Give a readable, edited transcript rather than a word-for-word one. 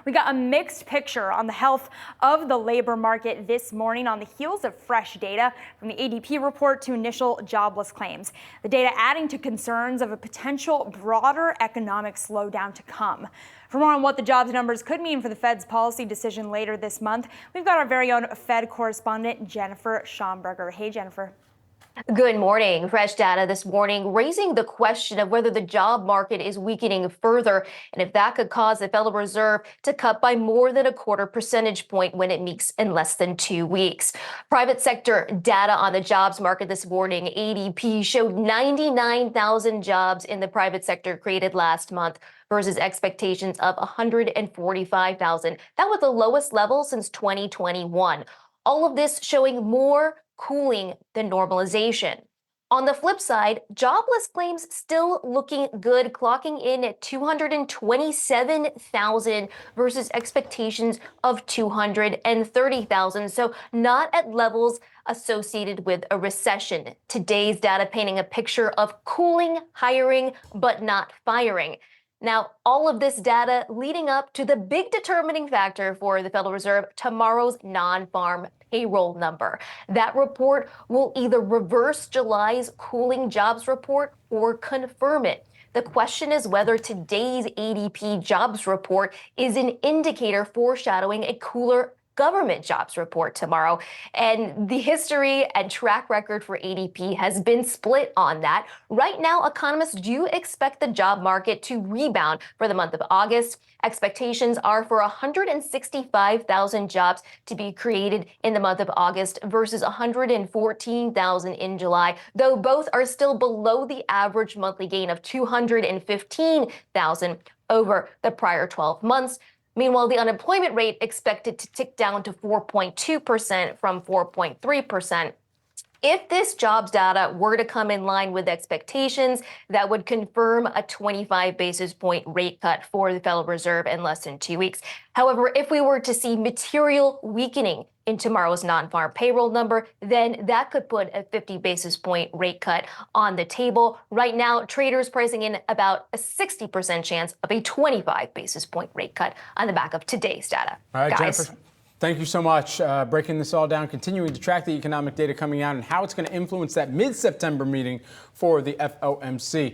We got a mixed picture on the health of the labor market this morning on the heels of fresh data from the ADP report to initial jobless claims. The data adding to concerns of a potential broader economic slowdown to come. For more on what the jobs numbers could mean for the Fed's policy decision later this month, we've got our very own Fed correspondent, Jennifer Schonberger. Hey, Jennifer. Good morning. Fresh data this morning raising the question of whether the job market is weakening further and if that could cause the Federal Reserve to cut by more than a quarter percentage point when it meets in less than 2 weeks. Private sector data on the jobs market this morning, ADP, showed 99,000 jobs in the private sector created last month versus expectations of 145,000. That was the lowest level since 2021. All of this showing more cooling than normalization. On the flip side, jobless claims still looking good, clocking in at 227,000 versus expectations of 230,000. So not at levels associated with a recession. Today's data painting a picture of cooling hiring, but not firing. Now, all of this data leading up to the big determining factor for the Federal Reserve, tomorrow's non-farm payroll number. That report will either reverse July's cooling jobs report or confirm it. The question is whether today's ADP jobs report is an indicator foreshadowing a cooler government jobs report tomorrow. And the history and track record for ADP has been split on that. Right now, economists do expect the job market to rebound for the month of August. Expectations are for 165,000 jobs to be created in the month of August versus 114,000 in July, though both are still below the average monthly gain of 215,000 over the prior 12 months. Meanwhile, the unemployment rate expected to tick down to 4.2% from 4.3%. If this jobs data were to come in line with expectations, that would confirm a 25 basis point rate cut for the Federal Reserve in less than 2 weeks. However, if we were to see material weakening in tomorrow's non-farm payroll number, then that could put a 50 basis point rate cut on the table. Right now, traders pricing in about a 60% chance of a 25 basis point rate cut on the back of today's data. All right, guys. Jennifer. Thank you so much. Breaking this all down, continuing to track the economic data coming out and how it's going to influence that mid-September meeting for the FOMC.